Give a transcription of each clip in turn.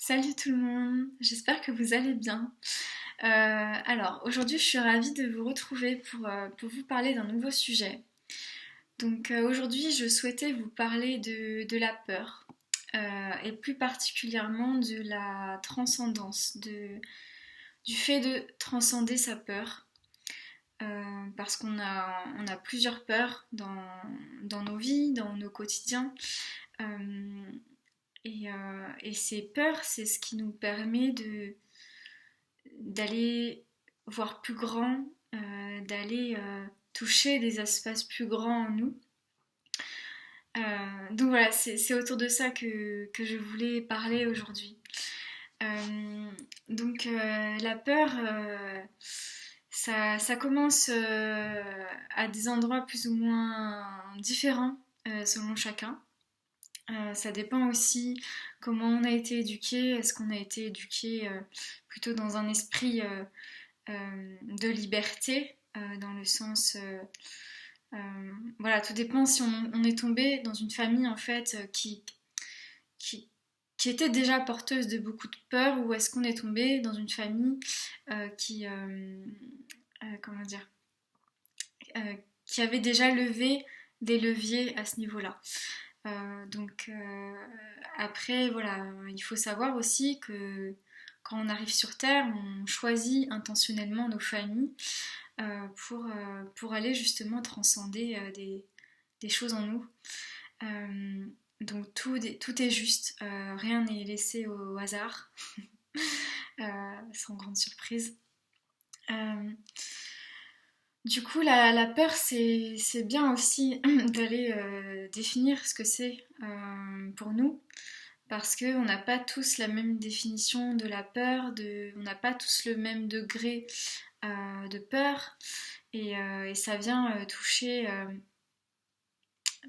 Salut tout le monde, j'espère que vous allez bien. Alors aujourd'hui je suis ravie de vous retrouver pour vous parler d'un nouveau sujet. Aujourd'hui je souhaitais vous parler de la peur et plus particulièrement de la transcendance, du fait de transcender sa peur. Parce qu'on a plusieurs peurs dans nos vies, dans nos quotidiens. Euh, et ces peurs, c'est ce qui nous permet d'aller voir plus grand, d'aller toucher des espaces plus grands en nous. Donc voilà, c'est autour de ça que je voulais parler aujourd'hui. La peur, ça commence à des endroits plus ou moins différents selon chacun. Ça dépend aussi comment on a été éduqué. Est-ce qu'on a été éduqué plutôt dans un esprit de liberté, dans le sens... voilà, tout dépend si on est tombé dans une famille en fait qui, qui était déjà porteuse de beaucoup de peur, ou est-ce qu'on est tombé dans une famille qui... comment dire qui avait déjà levé des leviers à ce niveau-là. Après, voilà, il faut savoir aussi que quand on arrive sur Terre, on choisit intentionnellement nos familles pour aller justement transcender des choses en nous. Tout est juste, rien n'est laissé au hasard, sans grande surprise. Du coup, la peur, c'est bien aussi d'aller définir ce que c'est pour nous, parce qu'on n'a pas tous la même définition de la peur, on n'a pas tous le même degré de peur, et ça vient toucher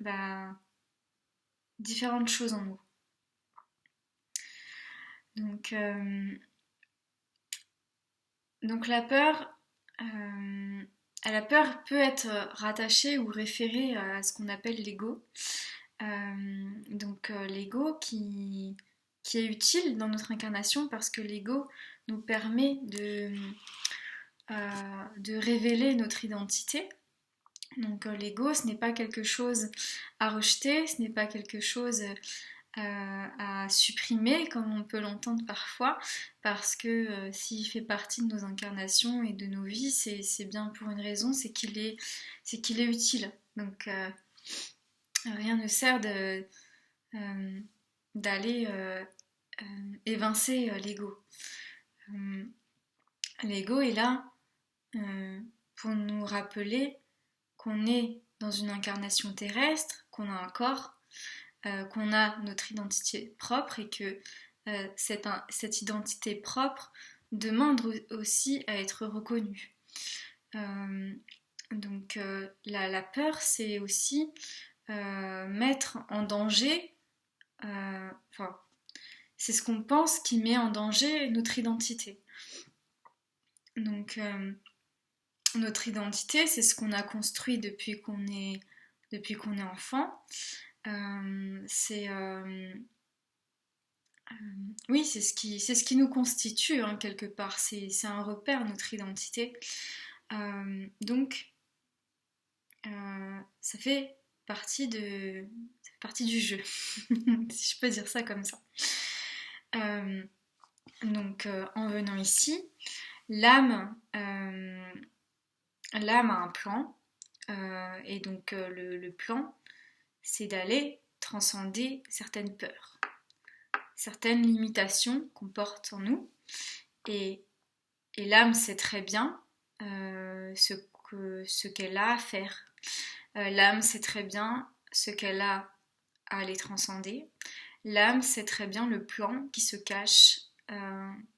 bah, différentes choses en nous. Donc, euh, donc la peur peut être rattachée ou référée à ce qu'on appelle l'ego. L'ego qui est utile dans notre incarnation, parce que l'ego nous permet de révéler notre identité. L'ego, ce n'est pas quelque chose à rejeter, ce n'est pas quelque chose à supprimer comme on peut l'entendre parfois, parce que s'il fait partie de nos incarnations et de nos vies, c'est bien pour une raison, c'est qu'il est utile. Rien ne sert d'aller évincer l'ego. L'ego est là pour nous rappeler qu'on est dans une incarnation terrestre, qu'on a un corps, qu'on a notre identité propre, et que cette identité propre demande aussi à être reconnue. La peur, c'est aussi mettre en danger, c'est ce qu'on pense qui met en danger notre identité. Notre identité, c'est ce qu'on a construit depuis qu'on est enfant. Oui, c'est ce qui nous constitue, hein, quelque part. C'est un repère, notre identité. Euh, donc, Ça fait partie du jeu, si je peux dire ça comme ça. En venant ici, l'âme, l'âme a un plan, le plan, c'est d'aller transcender certaines peurs, certaines limitations qu'on porte en nous, et, et l'âme sait très bien ce qu'elle a à faire. L'âme sait très bien ce qu'elle a à aller transcender. L'âme sait très bien le plan qui se cache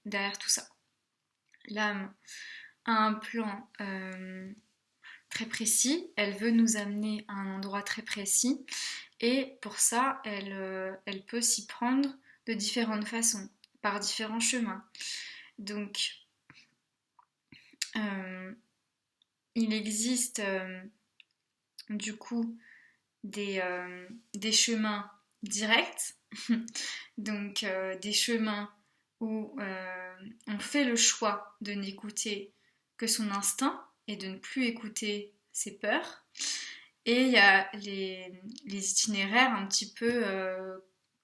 derrière tout ça. L'âme a un plan très précis, elle veut nous amener à un endroit très précis, et pour ça, elle peut s'y prendre de différentes façons, par différents chemins. Donc, il existe du coup des chemins directs, des chemins où on fait le choix de n'écouter que son instinct et de ne plus écouter ses peurs. Et il y a les itinéraires un petit peu,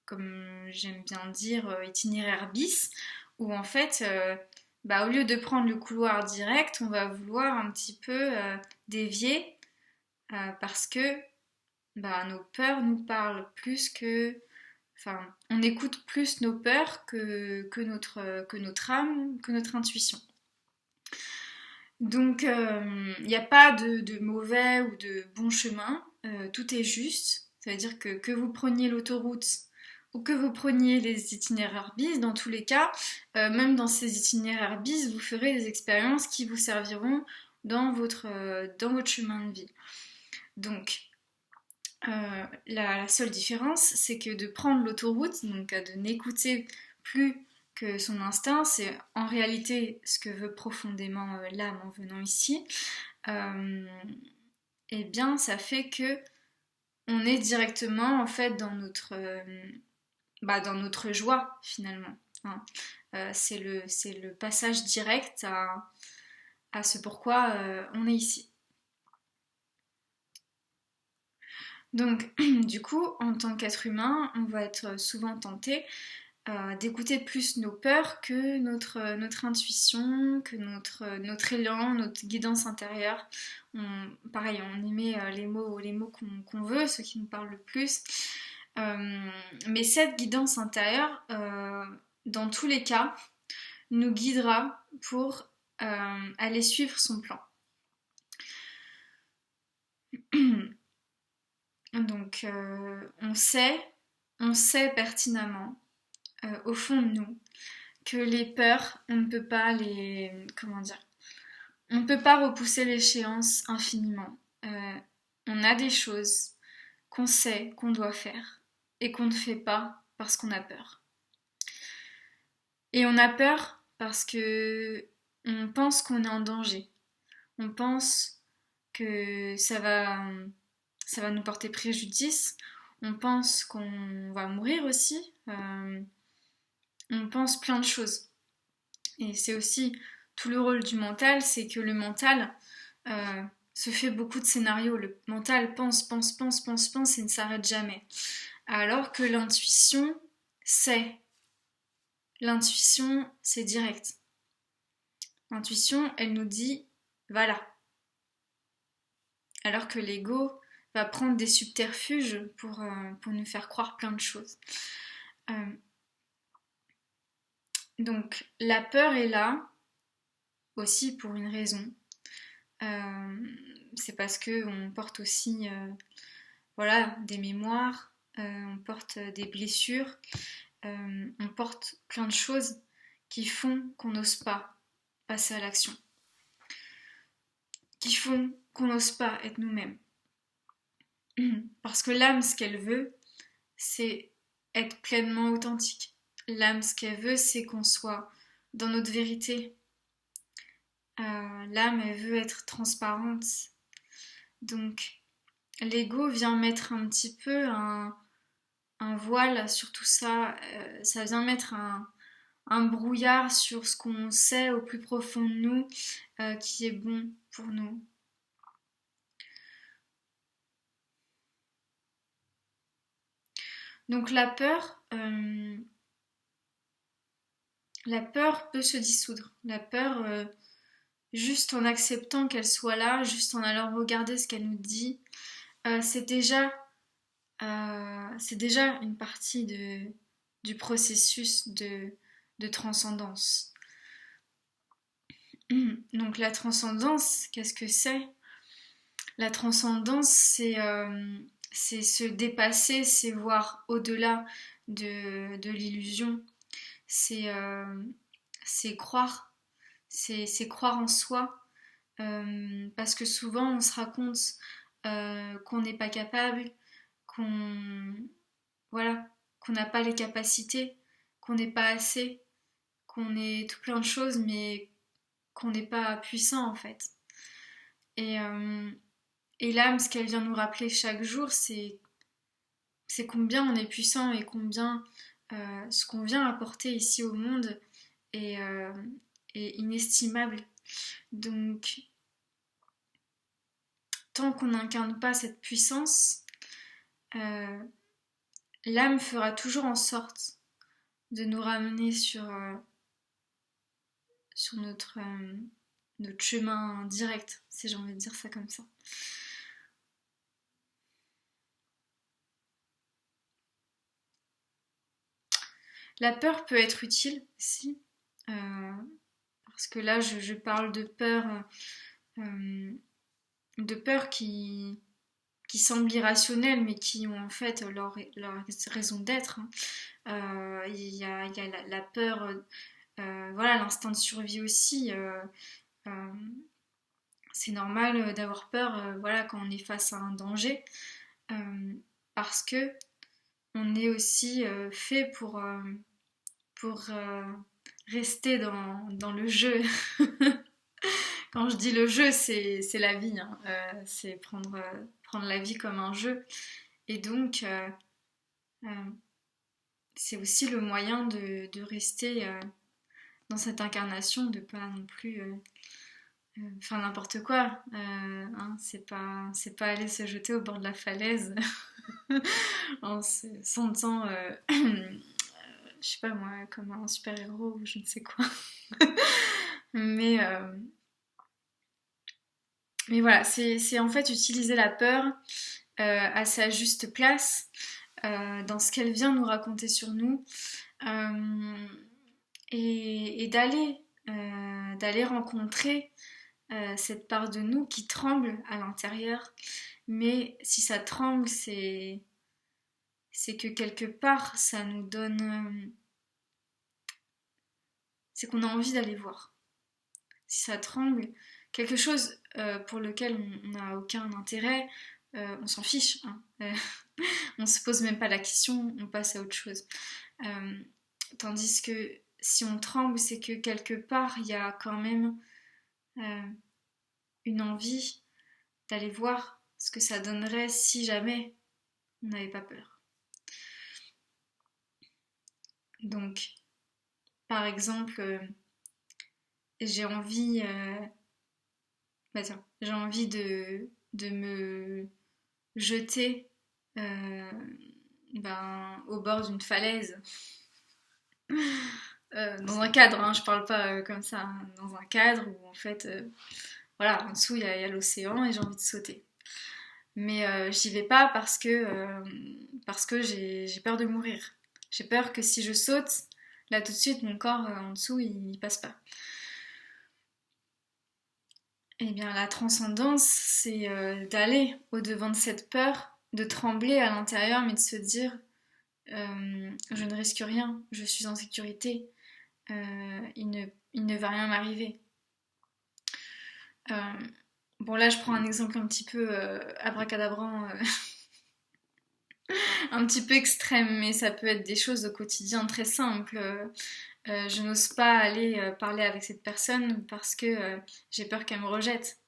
comme j'aime bien dire, itinéraire bis, où en fait, au lieu de prendre le couloir direct, on va vouloir un petit peu dévier parce que nos peurs nous parlent plus que... Enfin, on écoute plus nos peurs que notre âme, que notre intuition. Donc, il n'y a pas de mauvais ou de bon chemin, tout est juste. Ça veut dire que vous preniez l'autoroute ou que vous preniez les itinéraires bis, dans tous les cas, même dans ces itinéraires bis, vous ferez des expériences qui vous serviront dans votre chemin de vie. Donc, la seule différence, c'est que de prendre l'autoroute, donc de n'écouter plus que son instinct, c'est en réalité ce que veut profondément l'âme en venant ici, et bien ça fait que on est directement en fait dans notre joie finalement. Hein. C'est le passage direct à ce pourquoi on est ici. Donc, du coup, en tant qu'être humain, on va être souvent tenté d'écouter plus nos peurs que notre intuition, que notre élan, notre guidance intérieure. Pareil, on y met les mots qu'on veut, ceux qui nous parlent le plus. Mais cette guidance intérieure, dans tous les cas, nous guidera pour aller suivre son plan. Donc, on sait pertinemment, au fond de nous, que les peurs, on ne peut pas on ne peut pas repousser l'échéance infiniment. On a des choses qu'on sait qu'on doit faire et qu'on ne fait pas parce qu'on a peur. Et on a peur parce que on pense qu'on est en danger. On pense que ça va nous porter préjudice. On pense qu'on va mourir aussi. On pense plein de choses. Et c'est aussi tout le rôle du mental, c'est que le mental se fait beaucoup de scénarios. Le mental pense et ne s'arrête jamais. Alors que l'intuition, L'intuition, c'est direct. L'intuition, elle nous dit, va là. Alors que l'ego va prendre des subterfuges pour nous faire croire plein de choses. Donc la peur est là aussi pour une raison. C'est parce qu'on porte aussi des mémoires, on porte des blessures, on porte plein de choses qui font qu'on n'ose pas passer à l'action, qui font qu'on n'ose pas être nous-mêmes. Parce que l'âme, ce qu'elle veut, c'est être pleinement authentique. L'âme, ce qu'elle veut, c'est qu'on soit dans notre vérité. L'âme, elle veut être transparente. Donc, l'ego vient mettre un petit peu un voile sur tout ça. Ça vient mettre un brouillard sur ce qu'on sait au plus profond de nous, qui est bon pour nous. Donc la peur peut se dissoudre. La peur, juste en acceptant qu'elle soit là, juste en allant regarder ce qu'elle nous dit, c'est déjà une partie du processus de transcendance. Donc la transcendance, qu'est-ce que c'est ? La transcendance, c'est se dépasser, c'est voir au-delà de l'illusion, c'est croire, c'est croire en soi, parce que souvent on se raconte qu'on n'est pas capable, qu'on n'a pas les capacités, qu'on n'est pas assez, qu'on est tout plein de choses, mais qu'on n'est pas puissant en fait. Et l'âme, ce qu'elle vient nous rappeler chaque jour, c'est combien on est puissant et combien ce qu'on vient apporter ici au monde est, est inestimable. Donc, tant qu'on n'incarne pas cette puissance, euh, l'âme fera toujours en sorte de nous ramener sur notre chemin direct, si j'ai envie de dire ça comme ça. La peur peut être utile aussi, parce que là je parle de peurs qui semblent irrationnelles, mais qui ont en fait leur raison d'être. Hein. Il y a la peur, voilà, l'instinct de survie aussi. Euh, c'est normal d'avoir peur, voilà, quand on est face à un danger, euh, parce que on est aussi fait pour rester dans le jeu. Quand je dis le jeu, c'est la vie, hein. C'est prendre la vie comme un jeu. Et donc, euh, c'est aussi le moyen de rester dans cette incarnation, de pas non plus faire n'importe quoi. Hein, c'est pas aller se jeter au bord de la falaise en se sentant, je sais pas moi, comme un super-héros ou je ne sais quoi. mais, euh, mais voilà, c'est en fait utiliser la peur à sa juste place, dans ce qu'elle vient nous raconter sur nous, euh, et d'aller rencontrer cette part de nous qui tremble à l'intérieur. Mais si ça tremble, c'est que quelque part, ça nous donne... c'est qu'on a envie d'aller voir. Si ça tremble, quelque chose pour lequel on n'a aucun intérêt, on s'en fiche. Hein. On se pose même pas la question, on passe à autre chose. Tandis que si on tremble, c'est que quelque part, il y a quand même une envie d'aller voir ce que ça donnerait si jamais on n'avait pas peur. Donc, par exemple, j'ai envie, j'ai envie de me jeter au bord d'une falaise. Dans un cadre, hein, je parle pas comme ça, hein, dans un cadre où en fait, voilà, en dessous il y a l'océan et j'ai envie de sauter. Mais j'y vais pas parce que j'ai peur de mourir. J'ai peur que si je saute, là tout de suite mon corps en dessous il passe pas. Eh bien la transcendance, c'est d'aller au-devant de cette peur, de trembler à l'intérieur, mais de se dire je ne risque rien, je suis en sécurité, il ne va rien m'arriver. Euh, bon là je prends un exemple un petit peu abracadabrant, un petit peu extrême, mais ça peut être des choses au quotidien très simples. Je n'ose pas aller parler avec cette personne parce que j'ai peur qu'elle me rejette.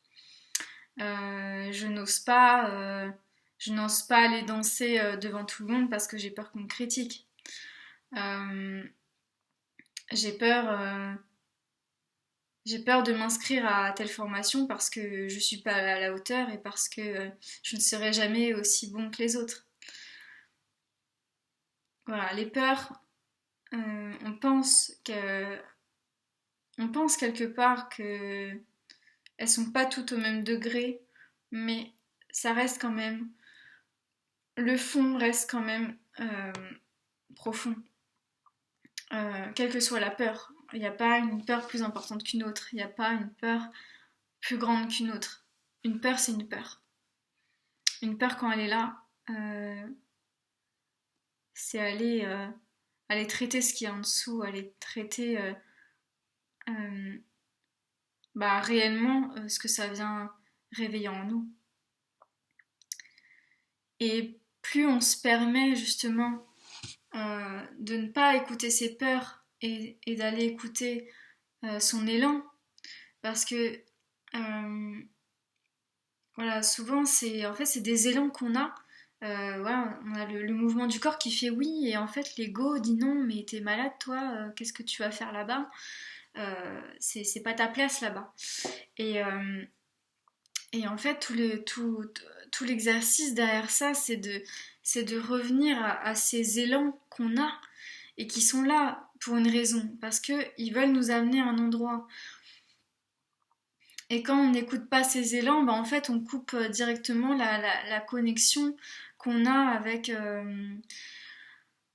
Je n'ose pas, je n'ose pas aller danser devant tout le monde parce que j'ai peur qu'on me critique. Euh, j'ai peur, j'ai peur de m'inscrire à telle formation parce que je suis pas à la hauteur et parce que je ne serai jamais aussi bon que les autres. Voilà, les peurs, on on pense quelque part que elles sont pas toutes au même degré, mais ça reste quand même, le fond reste quand même profond. Quelle que soit la peur, il n'y a pas une peur plus importante qu'une autre, il n'y a pas une peur plus grande qu'une autre. Une peur, c'est une peur. Une peur, quand elle est là, c'est aller traiter ce qui est en dessous, aller traiter euh, réellement ce que ça vient réveiller en nous. Et plus on se permet justement de ne pas écouter ses peurs et d'aller écouter son élan, parce que voilà, souvent c'est des élans qu'on a Voilà, on a le mouvement du corps qui fait oui, et en fait l'ego dit non, mais t'es malade toi, qu'est-ce que tu vas faire là-bas? C'est pas ta place là-bas. Et, et en fait, tout l'exercice derrière ça, c'est de revenir à ces élans qu'on a et qui sont là pour une raison, parce qu'ils veulent nous amener à un endroit. Et quand on n'écoute pas ces élans, bah en fait, on coupe directement la connexion qu'on a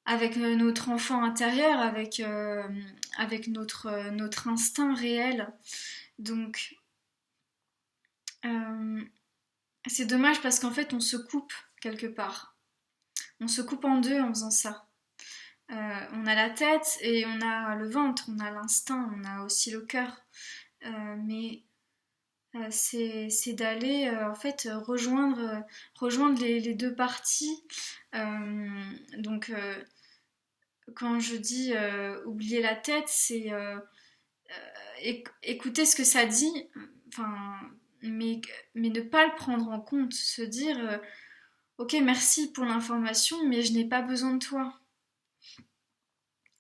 avec notre enfant intérieur, avec notre instinct réel. Donc, euh, c'est dommage parce qu'en fait, on se coupe quelque part. On se coupe en deux en faisant ça. On a la tête et on a le ventre, on a l'instinct, on a aussi le cœur. Mais c'est d'aller en fait rejoindre les deux parties. Donc quand je dis oublier la tête, c'est écouter ce que ça dit, enfin, mais ne pas le prendre en compte, se dire ok merci pour l'information, mais je n'ai pas besoin de toi.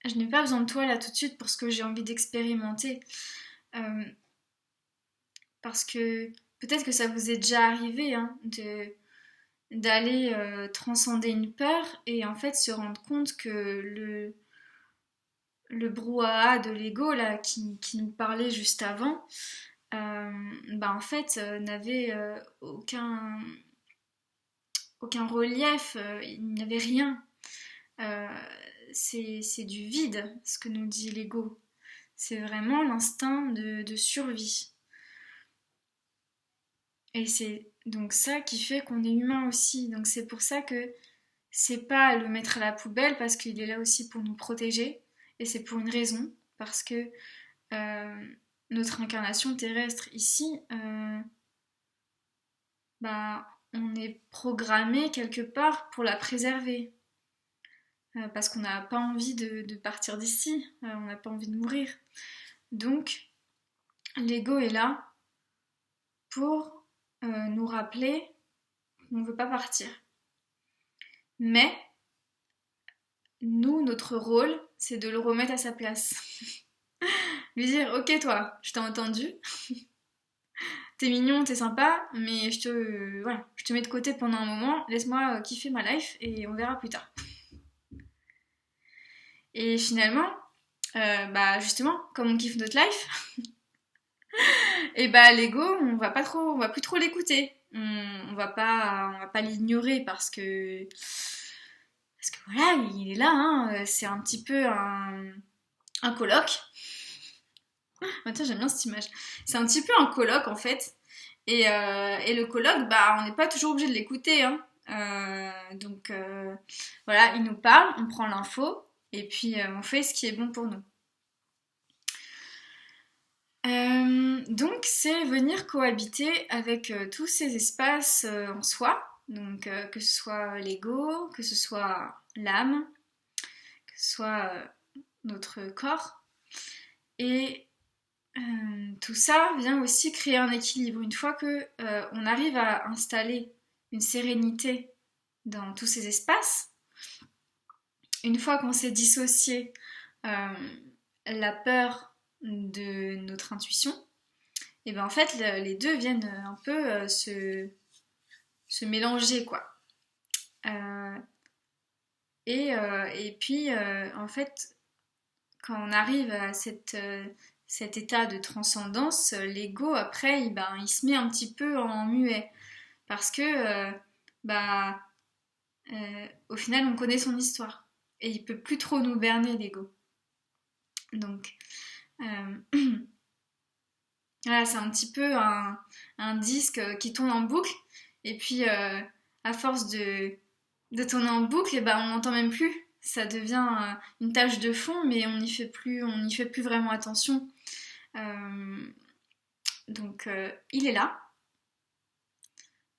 Je n'ai pas besoin de toi là tout de suite pour ce que j'ai envie d'expérimenter. Euh, Parce que peut-être que ça vous est déjà arrivé hein, d'aller transcender une peur et en fait se rendre compte que le brouhaha de l'ego là qui nous parlait juste avant, bah en fait n'avait aucun relief, il n'y avait rien. Euh, c'est du vide ce que nous dit l'ego. C'est vraiment l'instinct de survie. Et c'est donc ça qui fait qu'on est humain aussi. Donc c'est pour ça que c'est pas le mettre à la poubelle parce qu'il est là aussi pour nous protéger. Et c'est pour une raison. Parce que euh, notre incarnation terrestre ici, bah, on est programmé quelque part pour la préserver. Parce qu'on n'a pas envie de partir d'ici. On n'a pas envie de mourir. Donc l'ego est là pour nous rappeler qu'on ne veut pas partir. Mais nous, notre rôle, c'est de le remettre à sa place. Lui dire, ok toi, je t'ai entendu, t'es mignon, t'es sympa, mais voilà, je te mets de côté pendant un moment, laisse-moi kiffer ma life et on verra plus tard. Et finalement, bah justement, comme on kiffe notre life, et bah l'ego, on va plus trop l'écouter. On va pas l'ignorer parce que voilà, il est là, hein, c'est un petit peu un coloc. Ah, tiens, j'aime bien cette image. C'est un petit peu un colloque en fait. Et le colloque, bah, on n'est pas toujours obligé de l'écouter. Hein. Donc voilà, il nous parle, on prend l'info et puis on fait ce qui est bon pour nous. Donc c'est venir cohabiter avec tous ces espaces en soi. Donc que ce soit l'ego, que ce soit l'âme, que ce soit notre corps. Et tout ça vient aussi créer un équilibre. Une fois que on arrive à installer une sérénité dans tous ces espaces, une fois qu'on s'est dissocié la peur de notre intuition, et ben en fait les deux viennent un peu se mélanger quoi. Euh, et puis en fait quand on arrive à cet état de transcendance, l'ego après il se met un petit peu en muet parce que bah, au final on connaît son histoire et il peut plus trop nous berner l'ego. Donc voilà, c'est un petit peu un disque qui tourne en boucle et puis à force de tourner en boucle, et ben on n'entend même plus. Ça devient une tâche de fond, mais on n'y fait plus vraiment attention. Donc il est là,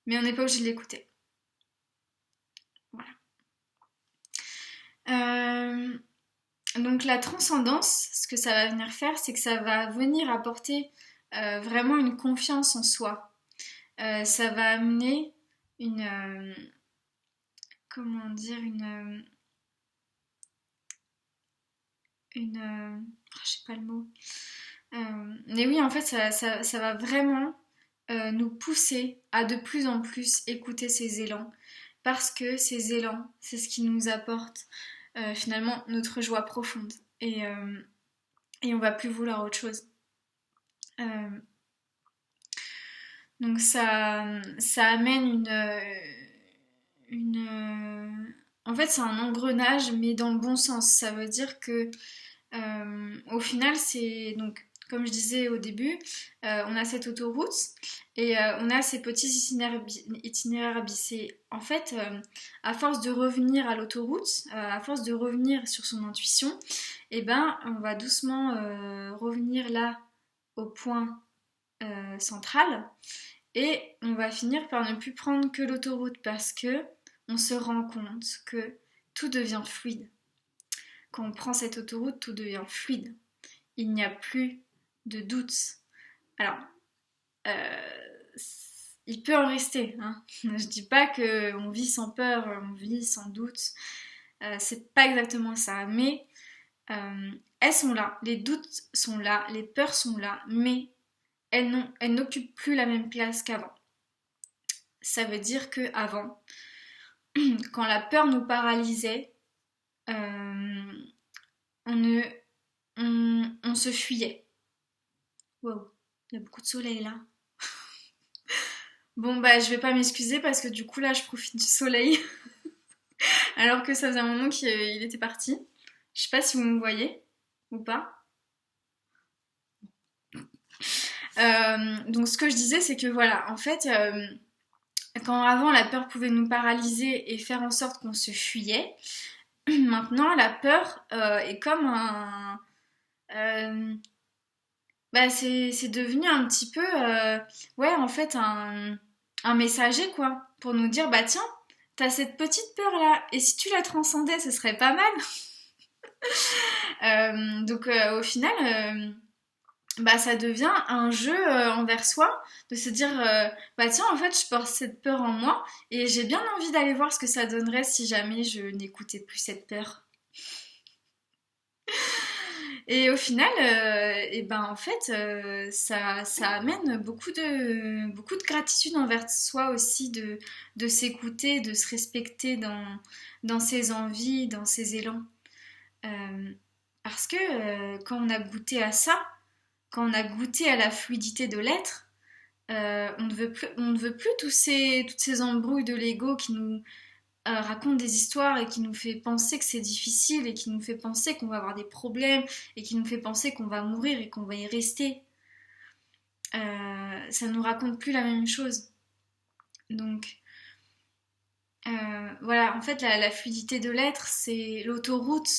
mais on n'est pas obligé de l'écouter. Voilà. Donc la transcendance, ce que ça va venir faire, c'est que ça va venir apporter vraiment une confiance en soi. Ça va amener comment dire, je sais pas le mot. Mais oui, en fait, ça va vraiment nous pousser à de plus en plus écouter ces élans. Parce que ces élans, c'est ce qui nous apporte finalement notre joie profonde. Et on va plus vouloir autre chose. Euh, donc ça amène en fait, c'est un engrenage, mais dans le bon sens. Ça veut dire que au final, c'est donc, comme je disais au début, on a cette autoroute et on a ces petits itinéraires bissés. En fait, à force de revenir à l'autoroute, à force de revenir sur son intuition, eh ben, on va doucement revenir là au point central et on va finir par ne plus prendre que l'autoroute parce que on se rend compte que tout devient fluide. Quand on prend cette autoroute, tout devient fluide. Il n'y a plus de doute. Alors, il peut en rester. Hein. Je dis pas qu'on vit sans peur, on vit sans doute. C'est pas exactement ça. Mais elles sont là, les doutes sont là, les peurs sont là, mais elles n'occupent plus la même place qu'avant. Ça veut dire que avant, quand la peur nous paralysait, on se fuyait. Wow, il y a beaucoup de soleil là. Bon bah je vais pas m'excuser parce que du coup là je profite du soleil alors que ça faisait un moment qu'il était parti. Je sais pas si vous me voyez ou pas. Donc ce que je disais c'est que voilà en fait quand avant la peur pouvait nous paralyser et faire en sorte qu'on se fuyait, maintenant la peur est comme un bah c'est devenu un petit peu ouais en fait un messager quoi pour nous dire bah tiens t'as cette petite peur là et si tu la transcendais ce serait pas mal. Donc au final bah ça devient un jeu envers soi de se dire bah tiens en fait je porte cette peur en moi et j'ai bien envie d'aller voir ce que ça donnerait si jamais je n'écoutais plus cette peur. Et au final, et ben en fait, ça amène beaucoup de gratitude envers soi aussi, de s'écouter, de se respecter dans ses envies, dans ses élans. Euh, Parce que quand on a goûté à ça, quand on a goûté à la fluidité de l'être, on ne veut plus toutes ces embrouilles de l'ego qui nous raconte des histoires et qui nous fait penser que c'est difficile et qui nous fait penser qu'on va avoir des problèmes et qui nous fait penser qu'on va mourir et qu'on va y rester. Ça nous raconte plus la même chose. Donc voilà, en fait la fluidité de l'être, c'est l'autoroute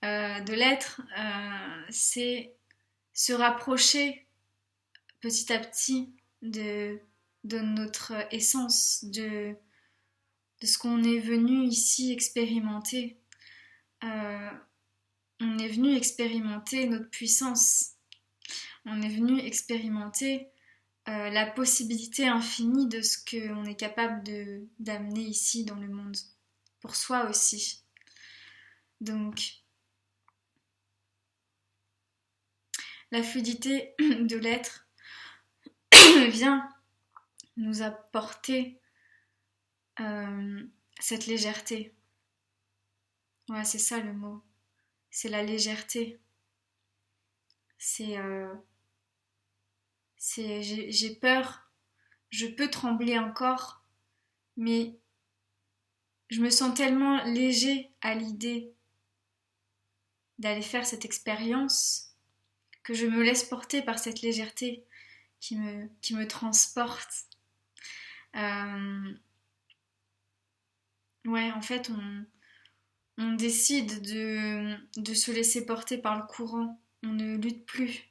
de l'être, c'est se rapprocher petit à petit de notre essence, de ce qu'on est venu ici expérimenter. Euh, on est venu expérimenter notre puissance. On est venu expérimenter la possibilité infinie de ce qu'on est capable d'amener ici dans le monde. Pour soi aussi. Donc, la fluidité de l'être vient nous apporter cette légèreté. Ouais, c'est ça le mot. C'est la légèreté. C'est j'ai peur, je peux trembler encore, mais je me sens tellement léger à l'idée d'aller faire cette expérience que je me laisse porter par cette légèreté qui me transporte. Ouais, en fait, on décide de se laisser porter par le courant. On ne lutte plus.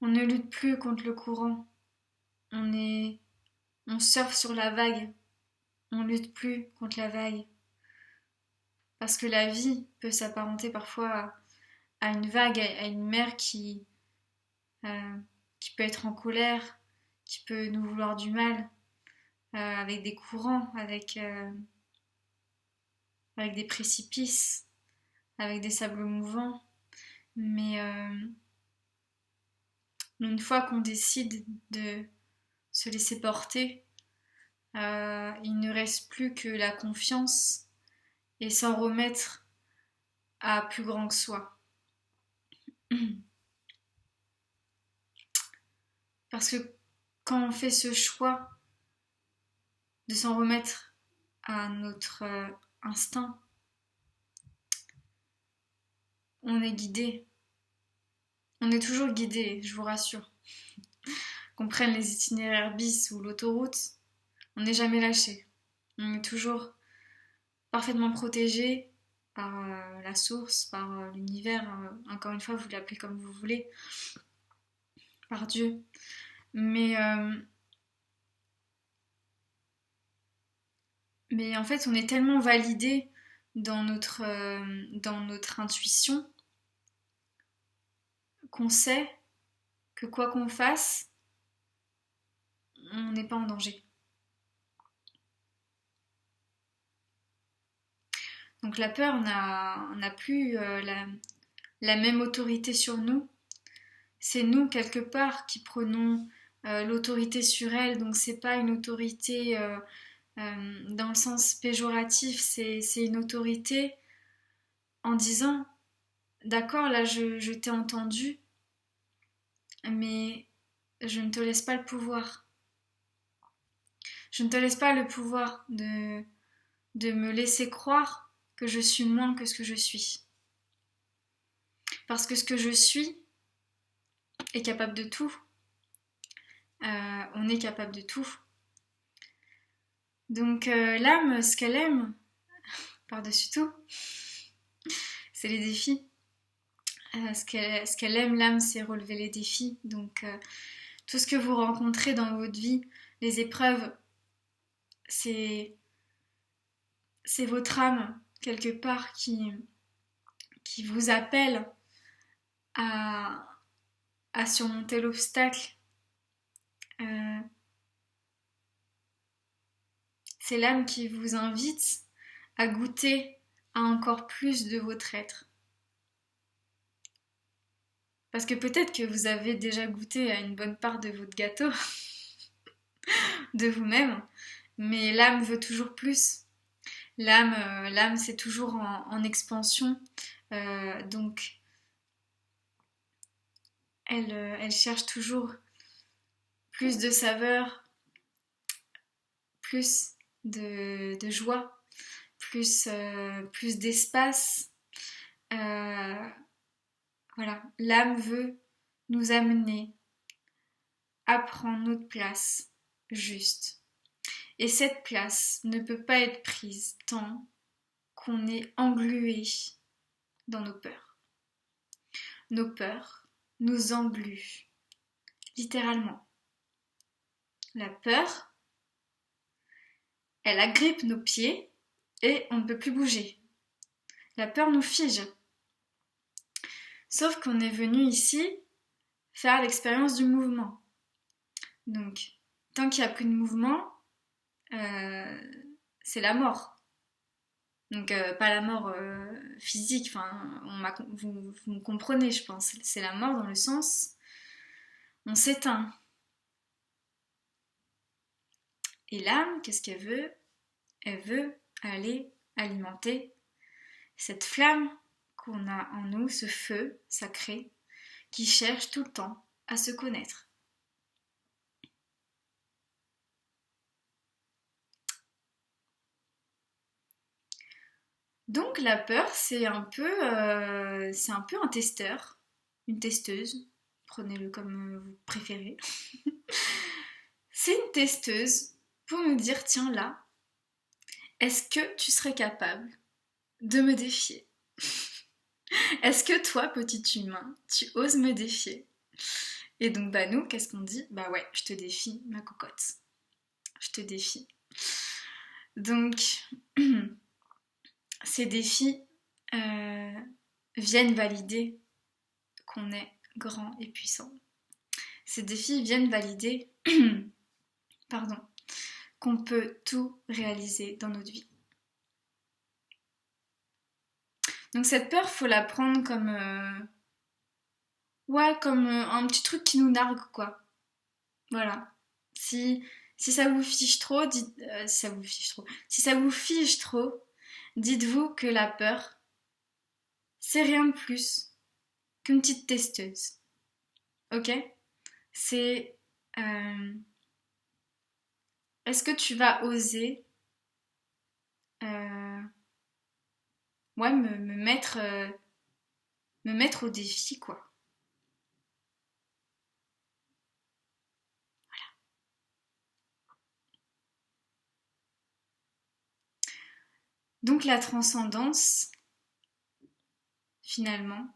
On ne lutte plus contre le courant. On surfe sur la vague. On lutte plus contre la vague. Parce que la vie peut s'apparenter parfois à une vague, à une mer qui peut être en colère, qui peut nous vouloir du mal. avec des courants, avec des précipices, avec des sables mouvants. Mais une fois qu'on décide de se laisser porter, il ne reste plus que la confiance et s'en remettre à plus grand que soi. Parce que quand on fait ce choix de s'en remettre à notre instinct, on est guidé. On est toujours guidé, je vous rassure. Qu'on prenne les itinéraires bis ou l'autoroute, on n'est jamais lâché. On est toujours parfaitement protégé par la source, par l'univers, encore une fois, vous l'appelez comme vous voulez, par Dieu. Mais en fait, on est tellement validé dans notre intuition qu'on sait que quoi qu'on fasse, on n'est pas en danger. Donc la peur n'a plus la même autorité sur nous. C'est nous, quelque part, qui prenons l'autorité sur elle. Donc c'est pas une autorité dans le sens péjoratif, c'est une autorité en disant d'accord, là je t'ai entendu, mais je ne te laisse pas le pouvoir. Je ne te laisse pas le pouvoir de me laisser croire que je suis moins que ce que je suis. Parce que ce que je suis est capable de tout. On est capable de tout. Donc l'âme, ce qu'elle aime, par-dessus tout, c'est les défis. Ce qu'elle aime, l'âme, c'est relever les défis. Donc tout ce que vous rencontrez dans votre vie, les épreuves, c'est votre âme, quelque part, qui vous appelle à surmonter l'obstacle. C'est l'âme qui vous invite à goûter à encore plus de votre être. Parce que peut-être que vous avez déjà goûté à une bonne part de votre gâteau, de vous-même, mais l'âme veut toujours plus. L'âme c'est toujours en expansion, donc elle cherche toujours plus de saveur, plus de joie, plus d'espace. Voilà, l'âme veut nous amener à prendre notre place juste. Et cette place ne peut pas être prise tant qu'on est englué dans nos peurs. Nos peurs nous engluent, littéralement. La peur, elle agrippe nos pieds et on ne peut plus bouger. La peur nous fige. Sauf qu'on est venu ici faire l'expérience du mouvement. Donc, tant qu'il n'y a plus de mouvement, c'est la mort. Donc, pas la mort physique, enfin, vous me comprenez, je pense. C'est la mort dans le sens, on s'éteint. Et l'âme, qu'est-ce qu'elle veut? Elle veut aller alimenter cette flamme qu'on a en nous, ce feu sacré, qui cherche tout le temps à se connaître. Donc la peur, c'est un peu un testeur, une testeuse, prenez-le comme vous préférez. C'est une testeuse pour nous dire, tiens là, est-ce que tu serais capable de me défier? Est-ce que toi, petit humain, tu oses me défier? Et donc nous, qu'est-ce qu'on dit? Bah ouais, je te défie, ma cocotte. Je te défie. Donc, ces défis viennent valider qu'on est grand et puissant. Ces défis viennent valider qu'on peut tout réaliser dans notre vie. Donc cette peur, faut la prendre comme comme un petit truc qui nous nargue, quoi. Voilà. Si ça vous fiche trop, si ça vous fiche trop, dites-vous que la peur, c'est rien de plus qu'une petite testeuse. Ok? C'est est-ce que tu vas oser me mettre au défi, quoi. Donc la transcendance, finalement,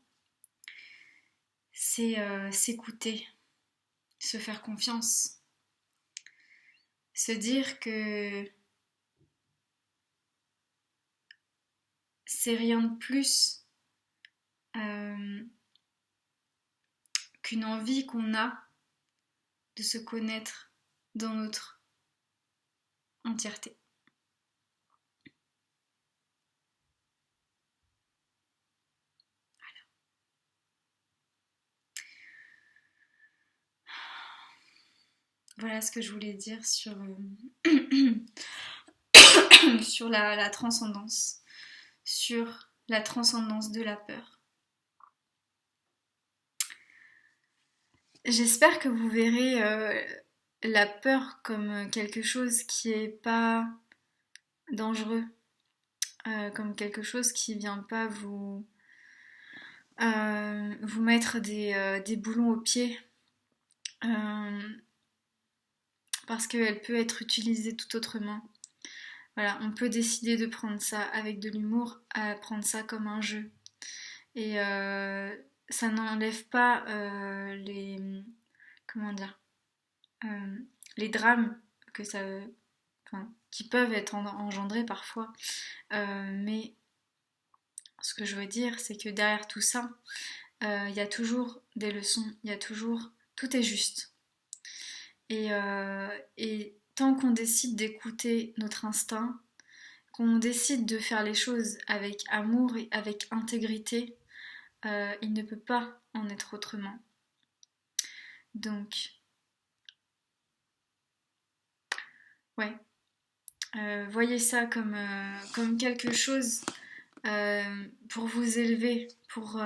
c'est s'écouter, se faire confiance, se dire que c'est rien de plus qu'une envie qu'on a de se connaître dans notre entièreté. Voilà ce que je voulais dire sur, sur la transcendance, sur la transcendance de la peur. J'espère que vous verrez la peur comme quelque chose qui est pas dangereux, comme quelque chose qui vient pas vous mettre des boulons aux pieds. Parce qu'elle peut être utilisée tout autrement. Voilà, on peut décider de prendre ça avec de l'humour, à prendre ça comme un jeu. Et ça n'enlève pas les drames que ça, qui peuvent être engendrés parfois. Mais ce que je veux dire, c'est que derrière tout ça, il y a toujours des leçons, il y a toujours... Tout est juste. Et tant qu'on décide d'écouter notre instinct, qu'on décide de faire les choses avec amour et avec intégrité, il ne peut pas en être autrement. Donc, ouais, voyez ça comme quelque chose pour vous élever, pour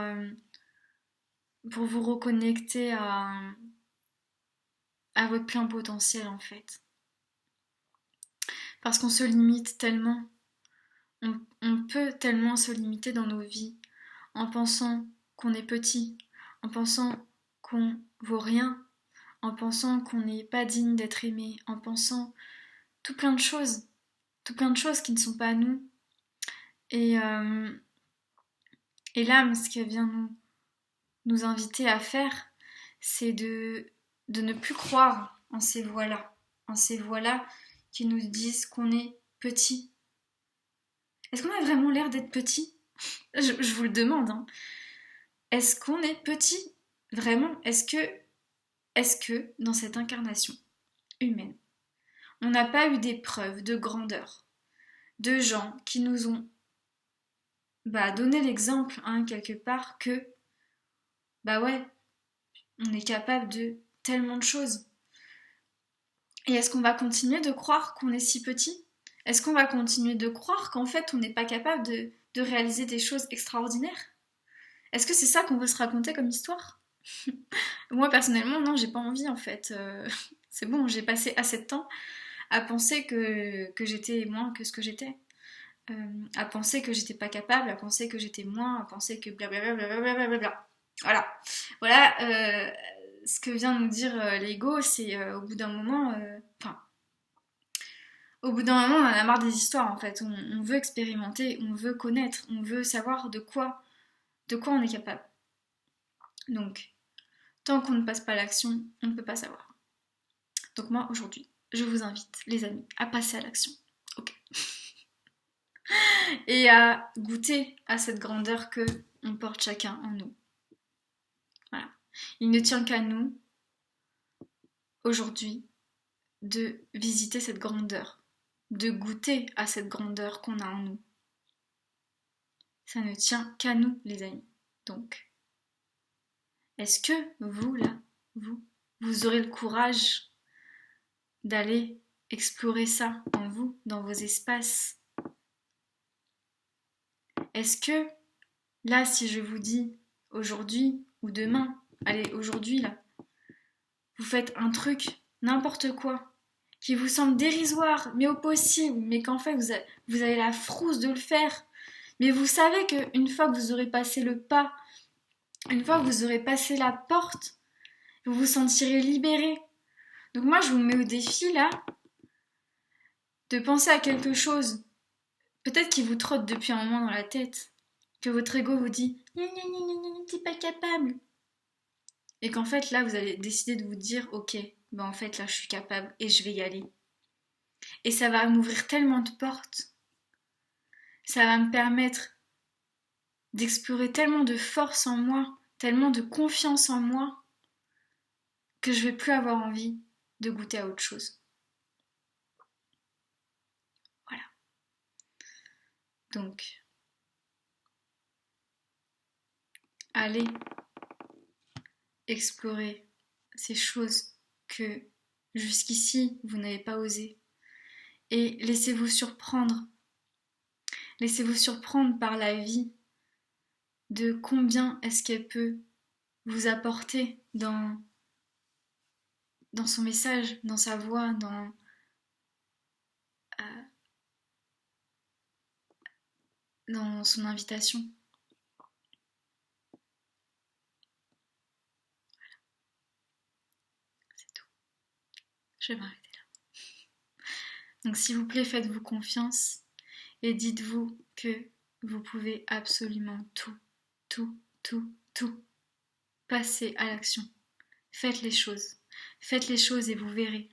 vous reconnecter à votre plein potentiel en fait. Parce qu'on se limite tellement, on peut tellement se limiter dans nos vies en pensant qu'on est petit, en pensant qu'on vaut rien, en pensant qu'on n'est pas digne d'être aimé, en pensant tout plein de choses qui ne sont pas nous. Et l'âme, ce qu'elle vient nous inviter à faire, c'est de ne plus croire en ces voix-là, qui nous disent qu'on est petit. Est-ce qu'on a vraiment l'air d'être petit ? je vous le demande. Hein. Est-ce qu'on est petit ? Vraiment ? Est-ce que dans cette incarnation humaine, on n'a pas eu des preuves de grandeur, de gens qui nous ont donné l'exemple, hein, quelque part, que on est capable de tellement de choses. Et est-ce qu'on va continuer de croire qu'on est si petit ? Est-ce qu'on va continuer de croire qu'en fait on n'est pas capable de réaliser des choses extraordinaires ? Est-ce que c'est ça qu'on veut se raconter comme histoire ? Moi personnellement, non, j'ai pas envie en fait. C'est bon, j'ai passé assez de temps à penser que j'étais moins que ce que j'étais. À penser que j'étais pas capable, à penser que j'étais moins, à penser que blablabla. Voilà. Ce que vient nous dire l'ego, c'est au bout d'un moment, au bout d'un moment, on en a marre des histoires en fait. On veut expérimenter, on veut connaître, on veut savoir de quoi on est capable. Donc, tant qu'on ne passe pas à l'action, on ne peut pas savoir. Donc moi, aujourd'hui, je vous invite, les amis, à passer à l'action. Ok. Et à goûter à cette grandeur que on porte chacun en nous. Voilà. Il ne tient qu'à nous, aujourd'hui, de visiter cette grandeur, de goûter à cette grandeur qu'on a en nous. Ça ne tient qu'à nous, les amis. Donc, est-ce que vous, là, vous aurez le courage d'aller explorer ça en vous, dans vos espaces? Est-ce que, là, si je vous dis aujourd'hui ou demain, allez, aujourd'hui, là, vous faites un truc, n'importe quoi, qui vous semble dérisoire, mais au possible, mais qu'en fait, vous avez la frousse de le faire, mais vous savez qu'une fois que vous aurez passé le pas, une fois que vous aurez passé la porte, vous vous sentirez libéré. Donc moi, je vous mets au défi, là, de penser à quelque chose, peut-être qui vous trotte depuis un moment dans la tête, que votre ego vous dit « t'es pas capable ». Et qu'en fait, là, vous allez décider de vous dire « ok, ben en fait, là, je suis capable et je vais y aller ». Et ça va m'ouvrir tellement de portes, ça va me permettre d'explorer tellement de force en moi, tellement de confiance en moi, que je vais plus avoir envie de goûter à autre chose. Voilà. Donc, allez explorer ces choses que jusqu'ici vous n'avez pas osé. Et laissez-vous surprendre. Laissez-vous surprendre par la vie, de combien est-ce qu'elle peut vous apporter dans son message, dans sa voix, dans son invitation. Voilà, c'est tout. Je vais m'arrêter là. Donc s'il vous plaît, faites-vous confiance et dites-vous que vous pouvez absolument tout passer à l'action. Faites les choses et vous verrez.